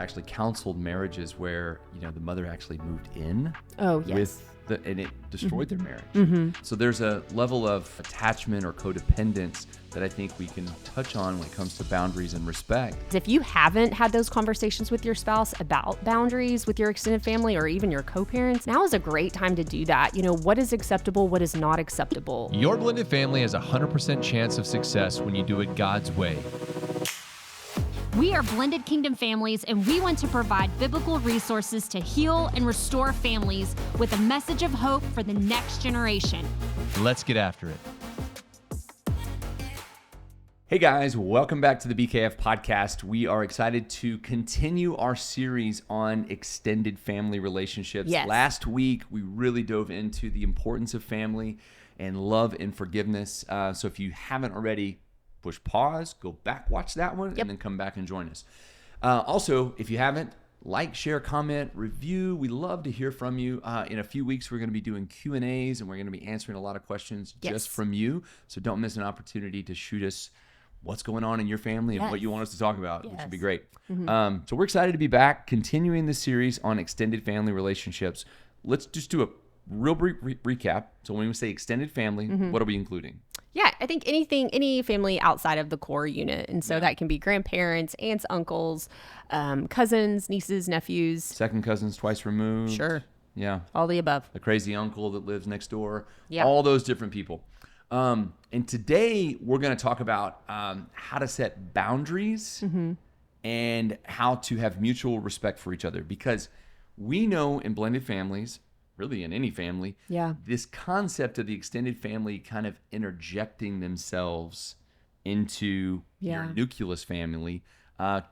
actually counseled marriages where, the mother actually moved in. Oh, yes. And it destroyed their marriage. So there's a level of attachment or codependence that I think we can touch on when it comes to boundaries and respect. If you haven't had those conversations with your spouse about boundaries with your extended family or even your co-parents, now is a great time to do that. What is acceptable, what is not acceptable. Your blended family has a 100% chance of success when you do it God's way. We are Blended Kingdom Families, and we want to provide biblical resources to heal and restore families with a message of hope for the next generation. Let's get after it. Hey guys, welcome back to the BKF podcast. We are excited to continue our series on extended family relationships. Yes. Last week, we really dove into the importance of family and love and forgiveness. So if you haven't already, push pause, go back, watch that one, and then come back and join us. Also, if you haven't, like, share, comment, review. We love to hear from you. In a few weeks, we're going to be doing Q&As, and we're going to be answering a lot of questions just from you. So don't miss an opportunity to shoot us what's going on in your family and what you want us to talk about, which would be great. So we're excited to be back, continuing the series on extended family relationships. Let's just do a real brief recap. So when we say extended family, what are we including? Yeah, I think any family outside of the core unit. And so that can be grandparents, aunts, uncles, cousins, nieces, nephews. Second cousins twice removed. Sure. Yeah. All the above. The crazy uncle that lives next door. Yeah. All those different people. And today we're going to talk about how to set boundaries and how to have mutual respect for each other. Because we know in blended families, really in any family, this concept of the extended family kind of interjecting themselves into your nucleus family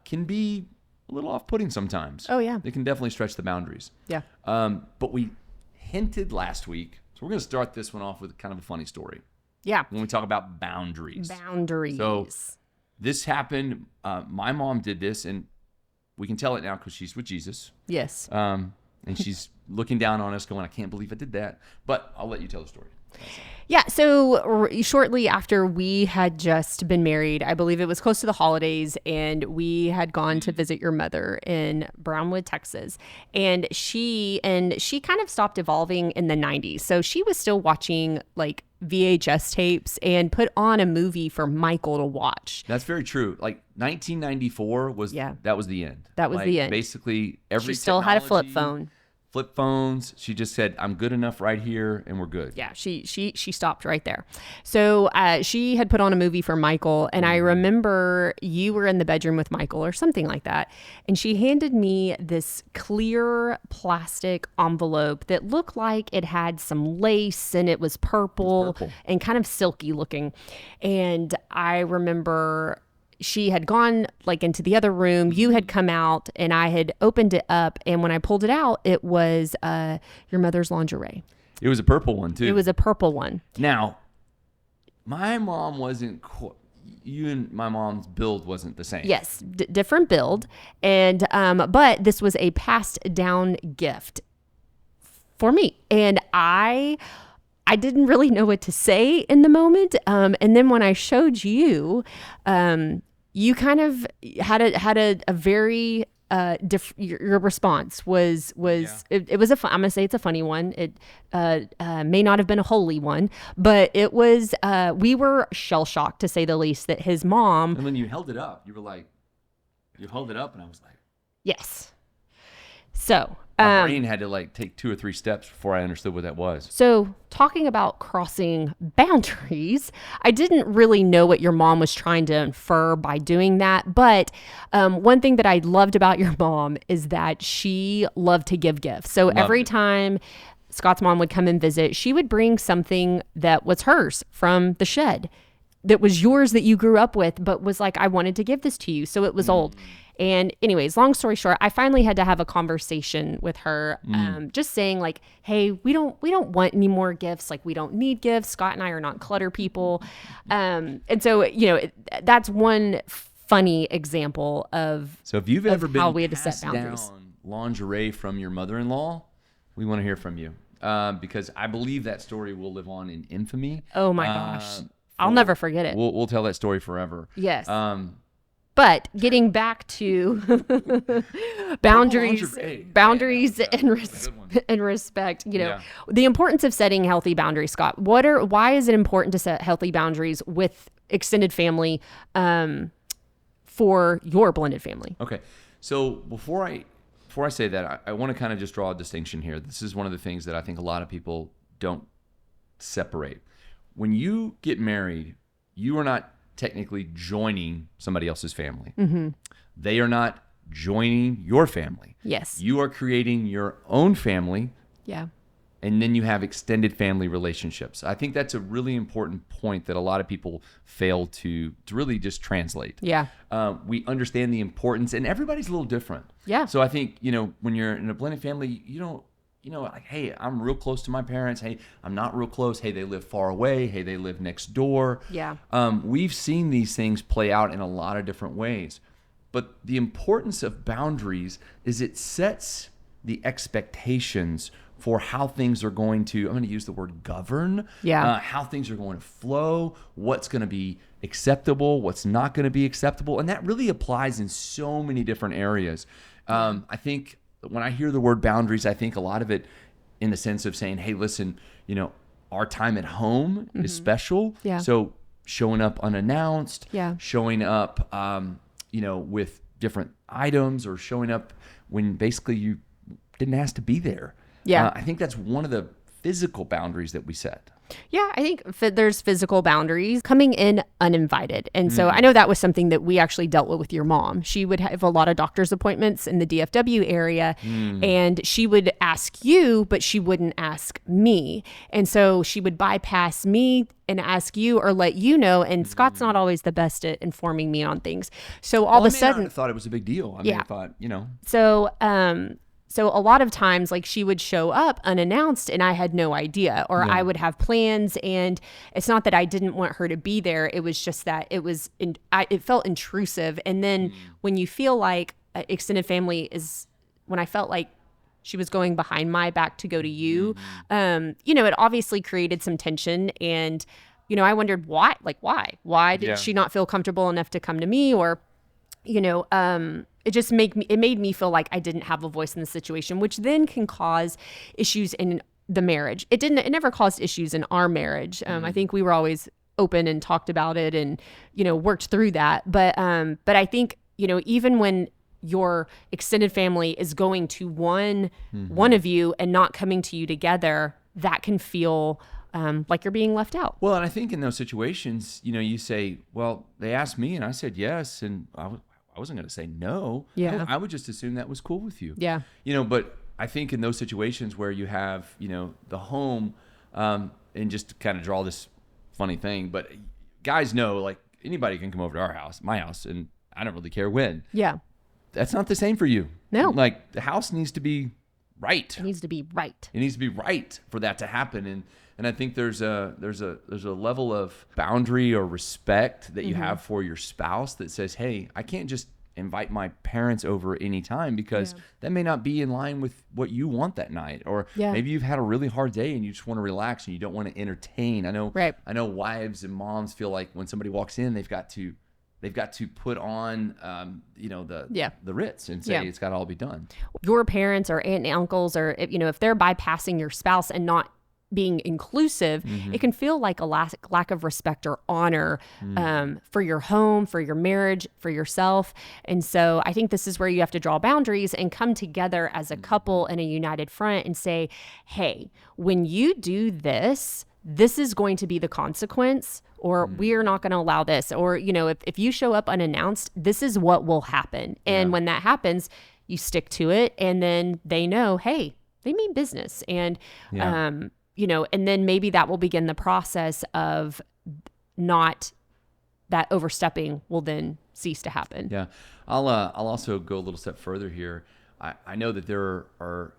can be a little off-putting sometimes. Oh, yeah. It can definitely stretch the boundaries. Yeah. But we hinted last week, so we're going to start this one off with kind of a funny story. Yeah. When we talk about boundaries. Boundaries. So this happened. My mom did this, and we can tell it now because she's with Jesus. Yes. And she's looking down on us going, I can't believe I did that. But I'll let you tell the story. Yeah. So shortly after we had just been married, I believe it was close to the holidays, and we had gone to visit your mother in Brownwood, Texas. And she kind of stopped evolving in the 90s. So she was still watching like VHS tapes and put on a movie for Michael to watch. That's very true. Like 1994 was that was the end. That was the end. Basically, every she still had a flip phone. Flip phones. She just said, I'm good enough right here and we're good. Yeah, she stopped right there. So she had put on a movie for Michael, and I remember you were in the bedroom with Michael or something like that, and she handed me this clear plastic envelope that looked like it had some lace, and it was purple and kind of silky looking. And I remember she had gone like into the other room. You had come out, and I had opened it up. And when I pulled it out, it was your mother's lingerie. It was a purple one too. It was a purple one. Now, my mom wasn't. You and my mom's build wasn't the same. Yes, different build, and but this was a passed down gift for me, and I didn't really know what to say in the moment. And then when I showed you, you kind of had a very your response was it was I'm gonna say it's a funny one. It may not have been a holy one, but it was we were shell shocked, to say the least, that his mom. And when you held it up, you were like, you held it up, and I was like, yes. So my brain had to like take 2 or 3 steps before I understood what that was. So talking about crossing boundaries, I didn't really know what your mom was trying to infer by doing that. But one thing that I loved about your mom is that she loved to give gifts. So every time Scott's mom would come and visit, she would bring something that was hers from the shed, that was yours, that you grew up with, but was like, I wanted to give this to you. So it was old. And anyways, long story short, I finally had to have a conversation with her, just saying like, hey, we don't want any more gifts. Like, we don't need gifts. Scott and I are not clutter people. And so, that's one funny example of so if you've ever been how we had to set boundaries. Down lingerie from your mother-in-law, we want to hear from you, because I believe that story will live on in infamy. Oh my gosh. I'll never forget it. We'll tell that story forever. Yes. But getting back to boundaries, lingerie. and respect, Yeah. the importance of setting healthy boundaries, Scott. Why is it important to set healthy boundaries with extended family, for your blended family? Okay. So before I say that, I want to kind of just draw a distinction here. This is one of the things that I think a lot of people don't separate. When you get married, you are not technically joining somebody else's family. Mm-hmm. They are not joining your family. Yes. You are creating your own family, Yeah. and then you have extended family relationships. I think that's a really important point that a lot of people fail to really just translate. Yeah. We understand the importance, and everybody's a little different. Yeah. So I think, when you're in a blended family, you don't, like, hey, I'm real close to my parents. Hey, I'm not real close. Hey, they live far away. Hey, they live next door. Yeah. We've seen these things play out in a lot of different ways. But the importance of boundaries is it sets the expectations for how things are going to, I'm going to use the word govern, how things are going to flow, what's going to be acceptable, what's not going to be acceptable. And that really applies in so many different areas. I think when I hear the word boundaries, I think a lot of it in the sense of saying, hey, listen, our time at home is special. Yeah. So showing up unannounced, showing up, with different items, or showing up when basically you didn't ask to be there. Yeah. I think that's one of the physical boundaries that we set. Yeah, I think there's physical boundaries, coming in uninvited. And so I know that was something that we actually dealt with your mom. She would have a lot of doctor's appointments in the DFW area, and she would ask you, but she wouldn't ask me. And so she would bypass me and ask you or let you know. And Scott's not always the best at informing me on things. So all of a sudden, I thought it was a big deal. I thought, So a lot of times, like, she would show up unannounced and I had no idea, or I would have plans, and it's not that I didn't want her to be there. It was just that it felt intrusive. And then when you feel like extended family when I felt like she was going behind my back to go to you, it obviously created some tension. And, I wondered why did she not feel comfortable enough to come to me? Or, it made me feel like I didn't have a voice in the situation, which then can cause issues in the marriage. It never caused issues in our marriage. I think we were always open and talked about it and, worked through that. But I think, even when your extended family is going to one of you and not coming to you together, that can feel like you're being left out. Well, and I think in those situations, you say, well, they asked me and I said yes, and I wasn't going to say no. Yeah. I would just assume that was cool with you. Yeah. But I think in those situations where you have, the home, and just to kind of draw this funny thing, but guys know, like, anybody can come over to my house, and I don't really care when. Yeah. That's not the same for you. No. Like, the house needs to be right. It needs to be right. It needs to be right for that to happen. And I think there's a level of boundary or respect that you have for your spouse that says, hey, I can't just invite my parents over anytime, because that may not be in line with what you want that night. Or maybe you've had a really hard day and you just want to relax and you don't want to entertain. I know wives and moms feel like when somebody walks in, they've got to put on, the Ritz and say it's got to all be done. Your parents or aunt and uncles, or if they're bypassing your spouse and not being inclusive, it can feel like a lack of respect or honor for your home, for your marriage, for yourself. And so I think this is where you have to draw boundaries and come together as a couple in a united front and say, hey, when you do this, this is going to be the consequence, or we're not going to allow this. Or, if you show up unannounced, this is what will happen. And when that happens, you stick to it, and then they know, hey, they mean business. And, and then maybe that will begin the process of not that overstepping will then cease to happen. Yeah. I'll also go a little step further here. I know that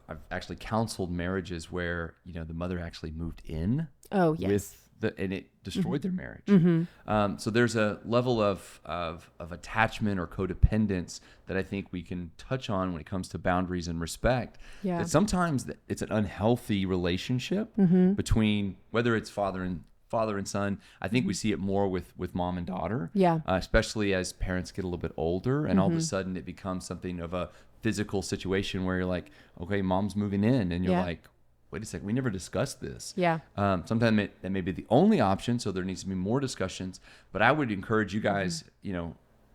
I've actually counseled marriages where, the mother actually moved in. Oh, yes. And it destroyed their marriage. So there's a level of attachment or codependence that I think we can touch on when it comes to boundaries and respect. Yeah. That sometimes it's an unhealthy relationship between, whether it's father father and son. I think we see it more with mom and daughter. Yeah. Especially as parents get a little bit older, and all of a sudden it becomes something of a physical situation where you're like, okay, mom's moving in, and you're like, wait a second, we never discussed this. Yeah. Sometimes that may be the only option, so there needs to be more discussions. But I would encourage you guys,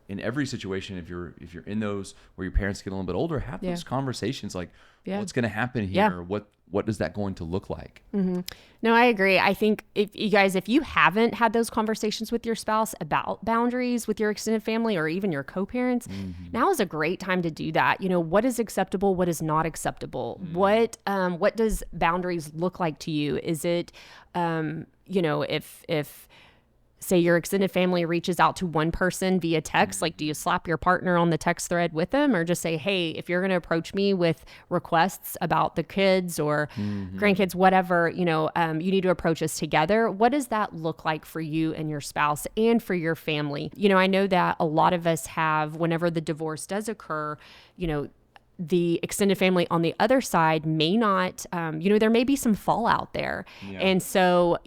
in every situation, if you're in those where your parents get a little bit older, have those conversations like, what's going to happen here? What is that going to look like? No, I agree. I think if you haven't had those conversations with your spouse about boundaries with your extended family or even your co-parents, now is a great time to do that. What is acceptable? What is not acceptable? What does boundaries look like to you? Is it, if say your extended family reaches out to one person via text, like, do you slap your partner on the text thread with them, or just say, hey, if you're going to approach me with requests about the kids or grandkids, whatever, you need to approach us together. What does that look like for you and your spouse and for your family? I know that a lot of us have, whenever the divorce does occur, the extended family on the other side may not, there may be some fallout there. Yeah. And so,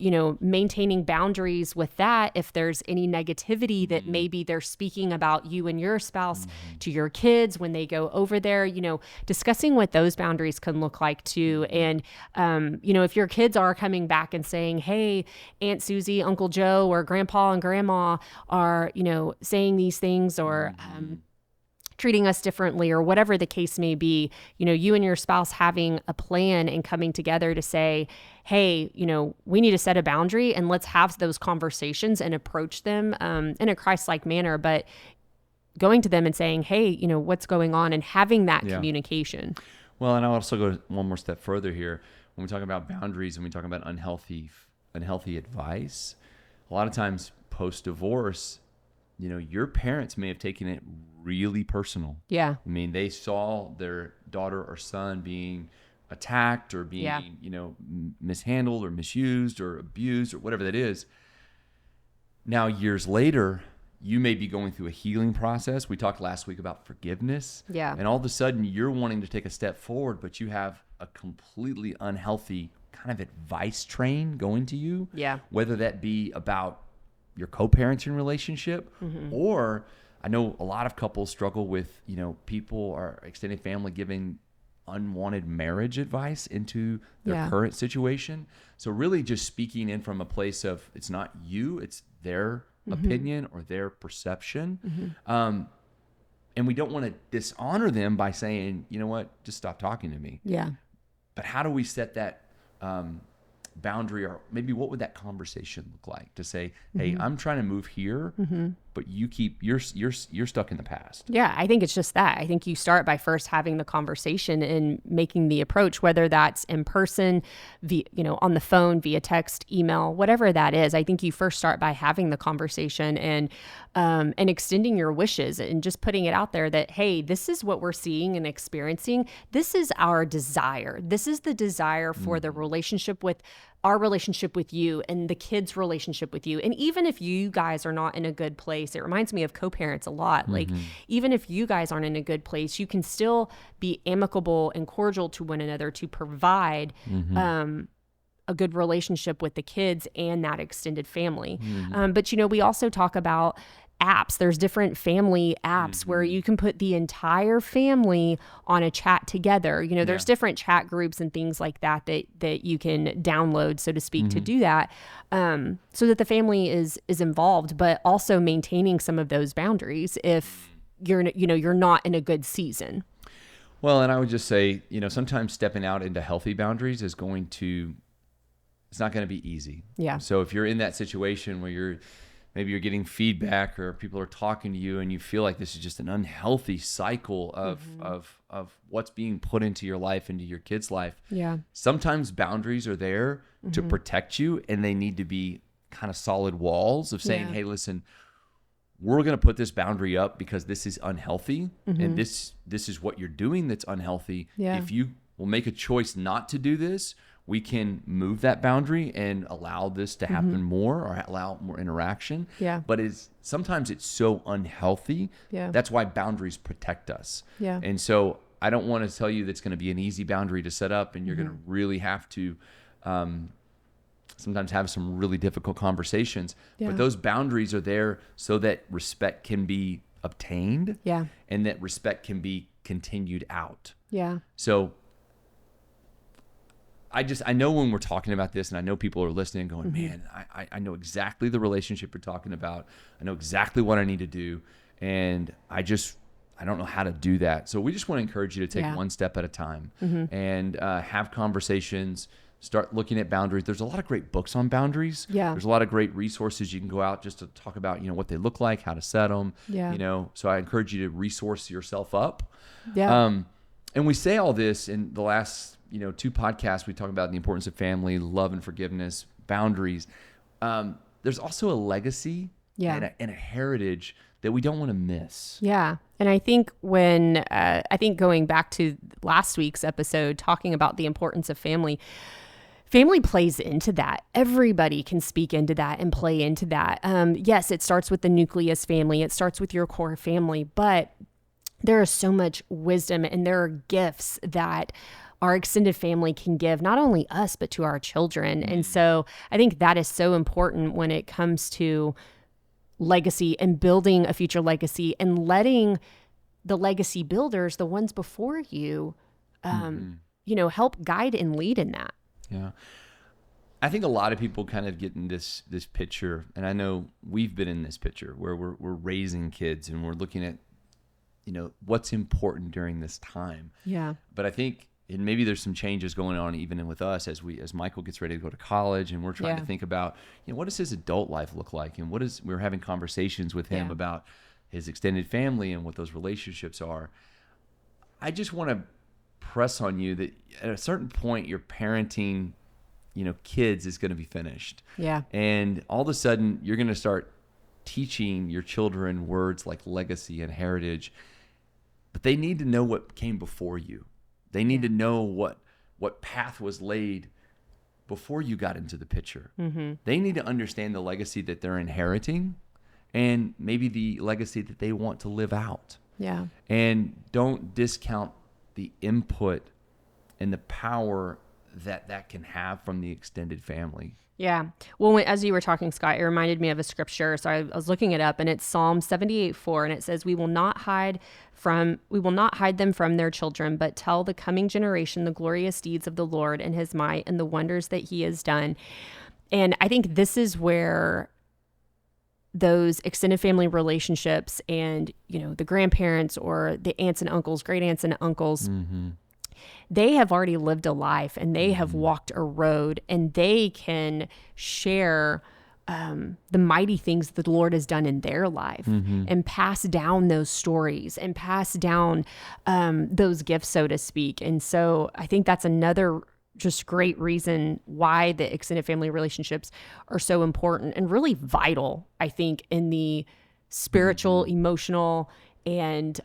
maintaining boundaries with that, if there's any negativity that maybe they're speaking about you and your spouse to your kids when they go over there, discussing what those boundaries can look like too. And, if your kids are coming back and saying, hey, Aunt Susie, Uncle Joe, or Grandpa and Grandma are, saying these things, or, treating us differently, or whatever the case may be, you and your spouse having a plan and coming together to say, hey, we need to set a boundary, and let's have those conversations and approach them in a Christ-like manner, but going to them and saying, hey, what's going on, and having that communication. Well, and I'll also go one more step further here. When we talk about boundaries and we talk about unhealthy advice, a lot of times post-divorce, your parents may have taken it really personal. Yeah. I mean, they saw their daughter or son being attacked or being, mishandled or misused or abused or whatever that is. Now, years later, you may be going through a healing process. We talked last week about forgiveness. Yeah. And all of a sudden, you're wanting to take a step forward, but you have a completely unhealthy kind of advice train going to you. Yeah. Whether that be about your co-parenting relationship, or I know a lot of couples struggle with, people or extended family giving unwanted marriage advice into their current situation. So really just speaking in from a place of, it's not you, it's their opinion or their perception. And we don't want to dishonor them by saying, you know what, just stop talking to me. Yeah. But how do we set that boundary, or maybe what would that conversation look like to say, hey, I'm trying to move here, but you're stuck in the past. Yeah, I think it's just that. I think you start by first having the conversation and making the approach, whether that's in person, on the phone, via text, email, whatever that is. I think you first start by having the conversation and extending your wishes and just putting it out there that, hey, this is what we're seeing and experiencing. This is our desire. This is the desire for the relationship with our relationship with you and the kids' relationship with you. And even if you guys are not in a good place, it reminds me of co-parents a lot. Like, even if you guys aren't in a good place, you can still be amicable and cordial to one another to provide a good relationship with the kids and that extended family. But, we also talk about apps. There's different family apps where you can put the entire family on a chat together. There's different chat groups and things like that you can download, so to speak, to do that, so that the family is involved, but also maintaining some of those boundaries if you're not in a good season. Well, and I would just say, sometimes stepping out into healthy boundaries it's not going to be easy. Yeah. So if you're in that situation where maybe you're getting feedback or people are talking to you and you feel like this is just an unhealthy cycle of what's being put into your life, into your kid's life. Yeah. Sometimes boundaries are there to protect you, and they need to be kind of solid walls of saying, hey, listen, we're going to put this boundary up because this is unhealthy, and this is what you're doing that's unhealthy. Yeah. If you will make a choice not to do this, we can move that boundary and allow this to happen more, or allow more interaction. Yeah. But sometimes it's so unhealthy. Yeah. That's why boundaries protect us. Yeah. And so I don't want to tell you that's going to be an easy boundary to set up, and you're going to really have to sometimes have some really difficult conversations. Yeah. But those boundaries are there so that respect can be obtained, Yeah. and that respect can be continued out. Yeah. So I know when we're talking about this, and I know people are listening going, man, I know exactly the relationship you're talking about. I know exactly what I need to do. And I don't know how to do that. So we just want to encourage you to take one step at a time and have conversations, start looking at boundaries. There's a lot of great books on boundaries. Yeah. There's a lot of great resources you can go out just to talk about, what they look like, how to set them, so I encourage you to resource yourself up. Yeah. And we say all this in the last, 2 podcasts. We talk about the importance of family, love and forgiveness, boundaries. There's also a legacy and a heritage that we don't want to miss. Yeah. And I think going back to last week's episode, talking about the importance of family plays into that. Everybody can speak into that and play into that. Yes, it starts with the nucleus family. It starts with your core family, but there is so much wisdom and there are gifts that our extended family can give, not only us, but to our children. And so I think that is so important when it comes to legacy and building a future legacy and letting the legacy builders, the ones before you, help guide and lead in that. Yeah. I think a lot of people kind of get in this picture, and I know we've been in this picture where we're raising kids and we're looking at, what's important during this time. Yeah. But I think, and maybe there's some changes going on even with us as Michael gets ready to go to college, and we're trying to think about, what does his adult life look like? And we're having conversations with him about his extended family and what those relationships are. I just want to press on you that at a certain point, your parenting, kids is going to be finished. Yeah. And all of a sudden you're going to start teaching your children words like legacy and heritage, but they need to know what came before you. They need to know what path was laid before you got into the picture. Mm-hmm. They need to understand the legacy that they're inheriting and maybe the legacy that they want to live out. Yeah. And don't discount the input and the power that can have from the extended family. Yeah. Well, as you were talking, Scott, it reminded me of a scripture. So I was looking it up, and it's Psalm 78:4, and it says, "We will not hide them from their children, but tell the coming generation the glorious deeds of the Lord and his might and the wonders that he has done." And I think this is where those extended family relationships and, the grandparents or the aunts and uncles, great aunts and uncles, they have already lived a life and they have walked a road, and they can share the mighty things that the Lord has done in their life and pass down those stories and pass down those gifts, so to speak. And so I think that's another just great reason why the extended family relationships are so important and really vital, I think, in the spiritual, emotional, and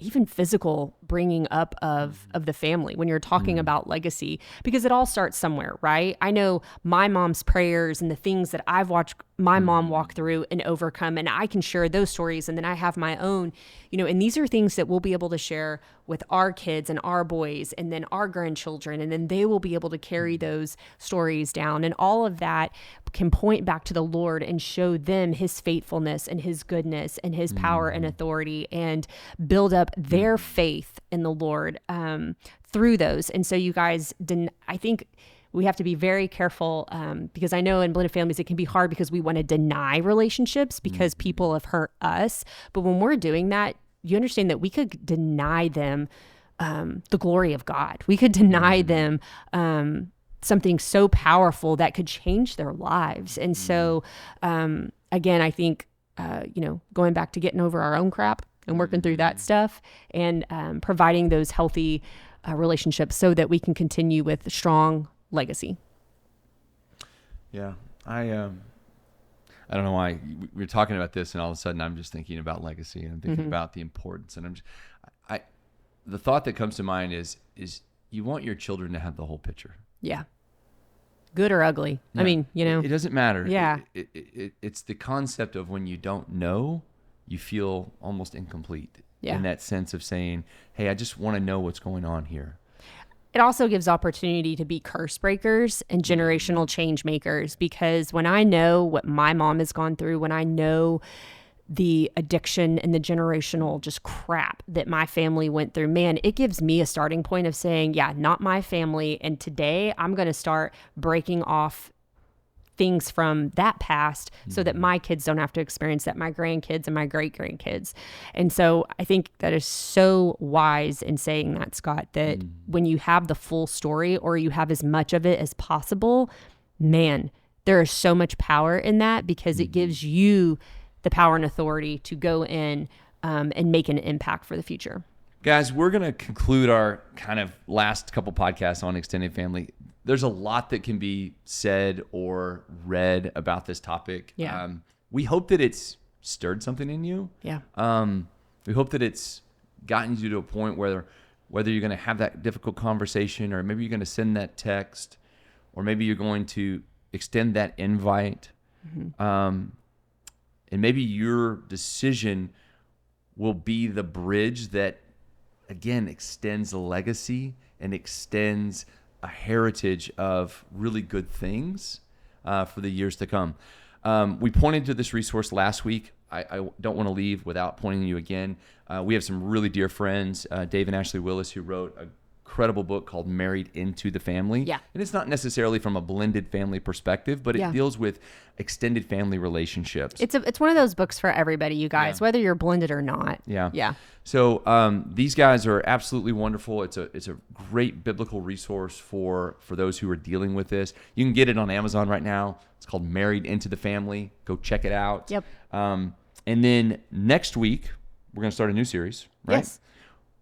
even physical bringing up of the family when you're talking about legacy, because it all starts somewhere, right? I know my mom's prayers and the things that I've watched my mom walk through and overcome, and I can share those stories, and then I have my own, and these are things that we'll be able to share with our kids and our boys and then our grandchildren, and then they will be able to carry those stories down, and all of that can point back to the Lord and show them his faithfulness and his goodness and his power and authority, and build up their faith in the Lord through those. And so you guys, I think we have to be very careful because I know in blended families it can be hard because we want to deny relationships because people have hurt us. But when we're doing that, you understand that we could deny them the glory of God. We could deny them something so powerful that could change their lives. And so, again, I think, going back to getting over our own crap and working through that stuff and providing those healthy relationships so that we can continue with strong legacy. Yeah. I don't know why we're talking about this and all of a sudden I'm just thinking about legacy and I'm thinking about the importance, and the thought that comes to mind is you want your children to have the whole picture. Yeah. Good or ugly. Yeah. I mean, it doesn't matter. Yeah. It's the concept of when you don't know, you feel almost incomplete. Yeah. In that sense of saying, hey, I just want to know what's going on here. It also gives opportunity to be curse breakers and generational change makers, because when I know what my mom has gone through, when I know the addiction and the generational just crap that my family went through, man, it gives me a starting point of saying, yeah, not my family. And today I'm going to start breaking off things from that past so that my kids don't have to experience that, my grandkids and my great grandkids. And so I think that is so wise in saying that, Scott, that when you have the full story, or you have as much of it as possible, man, there is so much power in that, because it gives you the power and authority to go in and make an impact for the future. Guys, we're going to conclude our kind of last couple podcasts on extended family. There's a lot that can be said or read about this topic. Yeah. We hope that it's stirred something in you. Yeah. We hope that it's gotten you to a point where whether you're going to have that difficult conversation, or maybe you're going to send that text, or maybe you're going to extend that invite. And maybe your decision will be the bridge that, again, extends a legacy and extends a heritage of really good things for the years to come. We pointed to this resource last week. I don't want to leave without pointing you again. We have some really dear friends, Dave and Ashley Willis, who wrote a incredible book called Married into the Family. Yeah. And it's not necessarily from a blended family perspective, but it deals with extended family relationships. It's one of those books for everybody, you guys, whether you're blended or not. Yeah. Yeah. So these guys are absolutely wonderful. It's a great biblical resource for those who are dealing with this. You can get it on Amazon right now. It's called Married into the Family. Go check it out. Yep. And then next week, we're going to start a new series, right? Yes.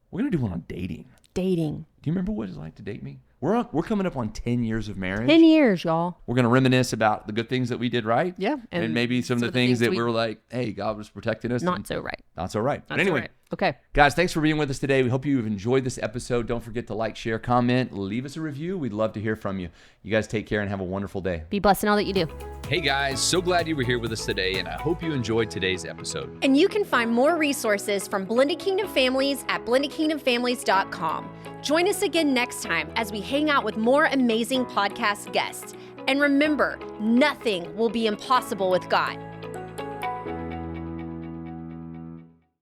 We're going to do one on dating. Dating. Do you remember what it's like to date me? We're coming up on 10 years of marriage. 10 years, y'all. We're going to reminisce about the good things that we did right. Yeah. And maybe some of the things that we were like, hey, God was protecting us. Not so right. Not so right. But Not so anyway. right. Okay. Guys, thanks for being with us today. We hope you've enjoyed this episode. Don't forget to like, share, comment, leave us a review. We'd love to hear from you. You guys take care and have a wonderful day. Be blessed in all that you do. Hey guys, so glad you were here with us today, and I hope you enjoyed today's episode. And you can find more resources from Blended Kingdom Families at blendedkingdomfamilies.com. Join us again next time as we hang out with more amazing podcast guests. And remember, nothing will be impossible with God.